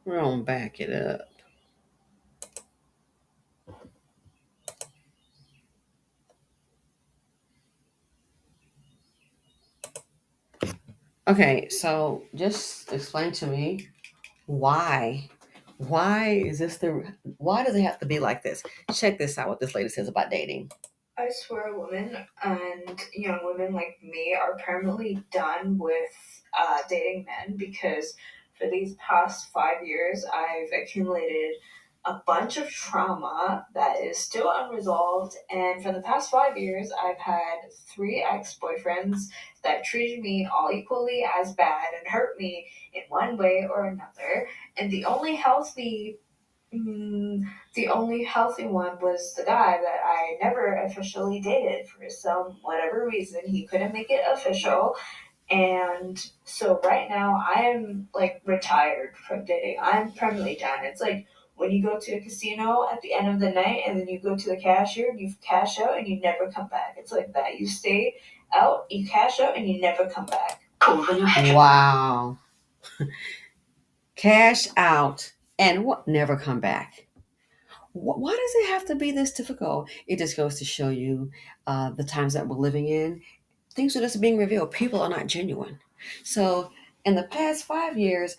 We're gonna back it up. Okay, so just explain to me why. Why is this the? Why does it have to be like this? Check this out. What this lady says about dating. I swear women and young women like me are permanently done with dating men because for these past 5 years, I've accumulated a bunch of trauma that is still unresolved. And for the past 5 years, I've had three ex boyfriends that treated me all equally as bad and hurt me in one way or another. And the only healthy one was the guy that I never officially dated for some whatever reason. He couldn't make it official. And so right now I'm like retired from dating. I'm permanently done. It's like when you go to a casino at the end of the night and then you go to the cashier and you cash out and you never come back. It's like that. You stay out, you cash out, and you never come back. Wow. Cash out and what? Never come back. Why does it have to be this difficult? It just goes to show you the times that we're living in. Things are just being revealed. People are not genuine. So, in the past 5 years,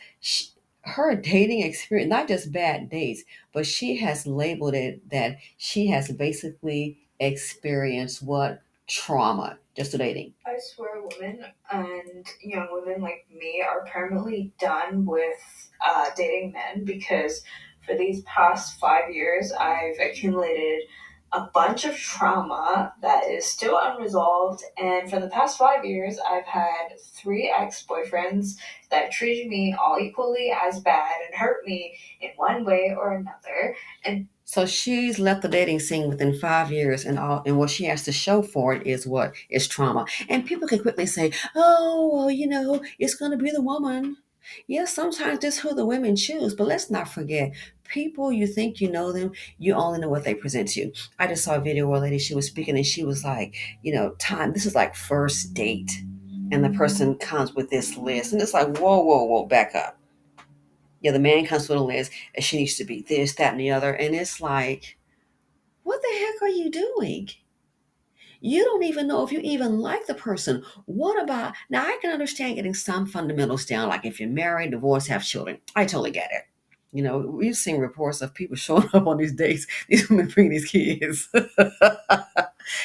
her dating experience, not just bad dates, but she has labeled it that she has basically experienced what? Trauma, just to dating. I swear women and young women like me are permanently done with dating men because for these past 5 years, I've accumulated a bunch of trauma that is still unresolved. And for the past 5 years, I've had three ex boyfriends that treated me all equally as bad and hurt me in one way or another. And So she's left the dating scene within 5 years, and what she has to show for it is what is trauma. And people can quickly say, "Oh, well, it's going to be the woman." Yes, sometimes that's who the women choose, but let's not forget, people you think you know them, you only know what they present to you. I just saw a video where a lady she was speaking, and she was like, time. This is like first date, and the person comes with this list, and it's like, whoa, whoa, whoa, back up. Yeah, the man comes with a list, and she needs to be this, that, and the other, and it's like, what the heck are you doing? You don't even know if you even like the person. What about now? I can understand getting some fundamentals down, like if you're married, divorced, have children. I totally get it. We've seen reports of people showing up on these dates. These women bring these kids.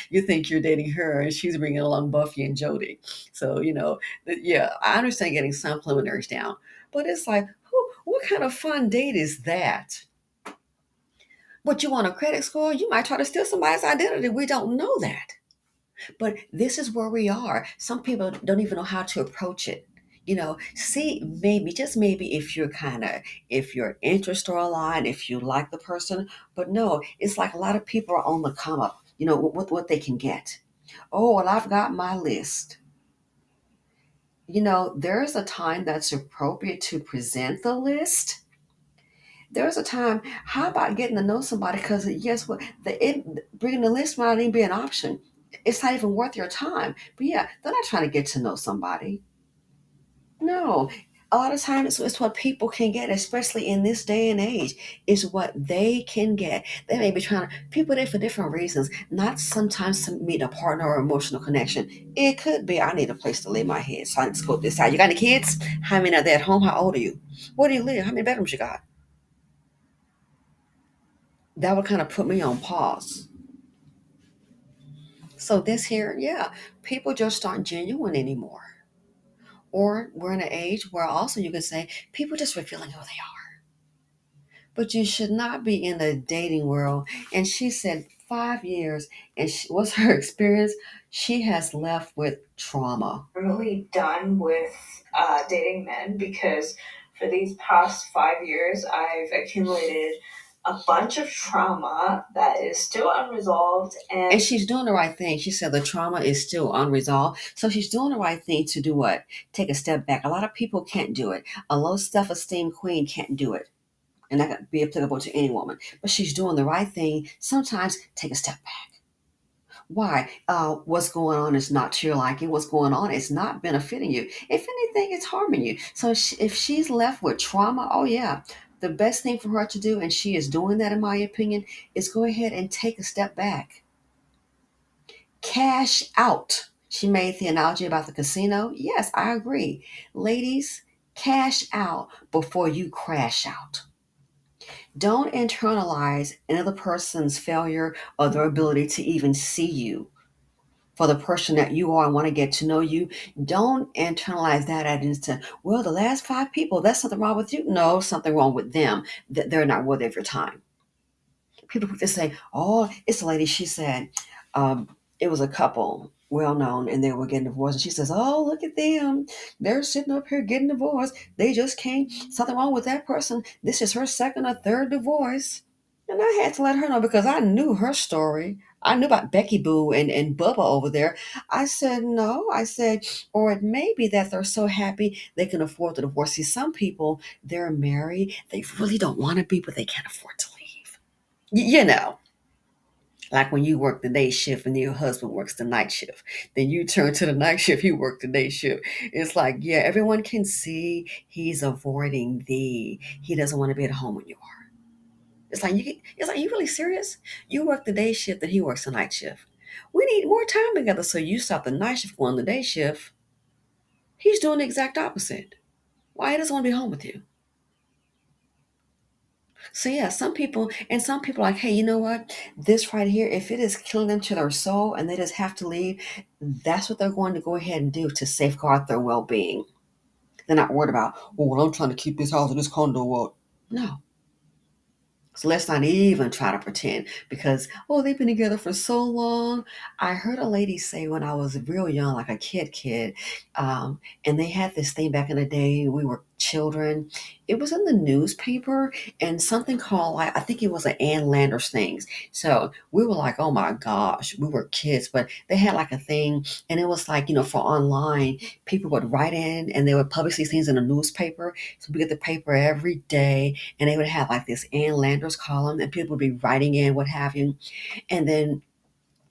You think you're dating her, and she's bringing along Buffy and Jody. So yeah, I understand getting some preliminaries down, but it's like, what kind of fun date is that? But you want a credit score? You might try to steal somebody's identity. We don't know that. But this is where we are. Some people don't even know how to approach it. See, maybe, just maybe, if your interests are aligned, if you like the person. But no, it's like a lot of people are on the come up, with what they can get. Oh, well, I've got my list. There's a time that's appropriate to present the list. There's a time. How about getting to know somebody? Because guess what? Bringing the list might not even be an option. It's not even worth your time. But yeah, they're not trying to get to know somebody. No. A lot of times it's what people can get, especially in this day and age, is what they can get. They may be trying to, people there for different reasons, not sometimes to meet a partner or emotional connection. It could be, I need a place to lay my head, so I need to scope this out. You got any kids? How many are there at home? How old are you? Where do you live? How many bedrooms you got? That would kind of put me on pause. So this here, yeah, people just aren't genuine anymore. Or we're in an age where also you can say people just revealing who they are. But you should not be in the dating world. And she said 5 years, and what's her experience? She has left with trauma. I'm really done with dating men because for these past 5 years, I've accumulated a bunch of trauma that is still unresolved. And And she's doing the right thing. She said the trauma is still unresolved. So she's doing the right thing to do what? Take a step back. A lot of people can't do it. A low self esteem queen can't do it. And that could be applicable to any woman. But she's doing the right thing. Sometimes take a step back. Why? What's going on is not to your liking. What's going on is not benefiting you. If anything, it's harming you. So if she's left with trauma, oh yeah, The best thing for her to do, and she is doing that in my opinion, is go ahead and take a step back. Cash out. She made the analogy about the casino. Yes, I agree. Ladies, cash out before you crash out. Don't internalize another person's failure or their ability to even see you for the person that you are and want to get to know you. Don't internalize that at instant. Well, the last five people, that's something wrong with you. No, something wrong with them. That they're not worthy of your time. People just say, "Oh, it's a lady." She said, it was a couple, well known, and they were getting divorced. And she says, "Oh, look at them! They're sitting up here getting divorced. They just came. Something wrong with that person. This is her second or third divorce." And I had to let her know because I knew her story. I knew about Becky Boo and Bubba over there. I said, no. I said, or it may be that they're so happy they can afford the divorce. See, some people, they're married. They really don't want to be, but they can't afford to leave. You know, like when you work the day shift and your husband works the night shift, then you turn to the night shift, you work the day shift. It's like, yeah, everyone can see he's avoiding thee. He doesn't want to be at home when you are. It's like, you really serious? You work the day shift and he works the night shift. We need more time together. So you stop the night shift, go on the day shift. He's doing the exact opposite. Why he doesn't want to be home with you? So yeah, some people are like, hey, you know what? This right here, if it is killing them to their soul and they just have to leave, that's what they're going to go ahead and do to safeguard their well-being. They're not worried about, oh, well, I'm trying to keep this house or this condo. Well, no. So let's not even try to pretend because, oh, they've been together for so long. I heard a lady say when I was real young, like a kid, and they had this thing back in the day, we were children. It was in the newspaper and something called, I think it was an Ann Landers things. So we were like, oh my gosh, we were kids, but they had like a thing and it was like, for online, people would write in and they would publish these things in a newspaper. So we get the paper every day and they would have like this Ann Landers column and people would be writing in what have you. And then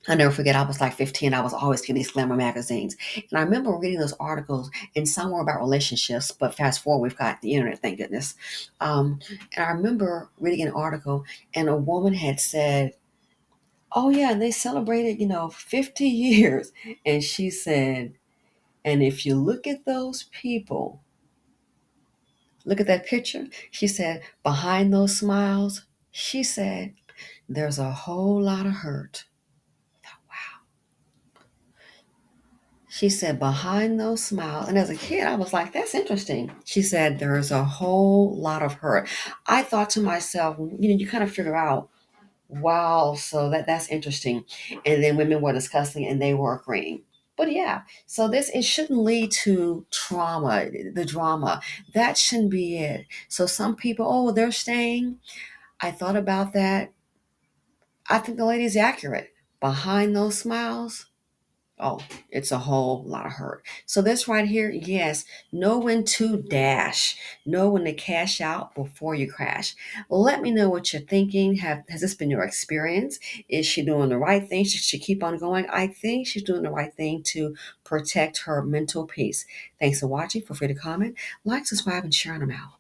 I never forget, I was like 15. I was always getting these glamour magazines. And I remember reading those articles, and some were about relationships. But fast forward, we've got the internet, thank goodness. And I remember reading an article, and a woman had said, oh, yeah, and they celebrated, 50 years. And she said, and if you look at those people, look at that picture, she said, behind those smiles, she said, there's a whole lot of hurt. She said, behind those smiles. And as a kid, I was like, that's interesting. She said, there's a whole lot of hurt. I thought to myself, you kind of figure out, wow, so that's interesting. And then women were discussing and they were agreeing. But yeah, so it shouldn't lead to trauma, the drama. That shouldn't be it. So some people, oh, they're staying. I thought about that. I think the lady's accurate. Behind those smiles, oh, it's a whole lot of hurt. So this right here, yes, know when to dash, know when to cash out before you crash. Let me know what you're thinking. Has this been your experience? Is she doing the right thing? Should she keep on going? I think she's doing the right thing to protect her mental peace. Thanks for watching. Feel free to comment, like, subscribe, and share them out.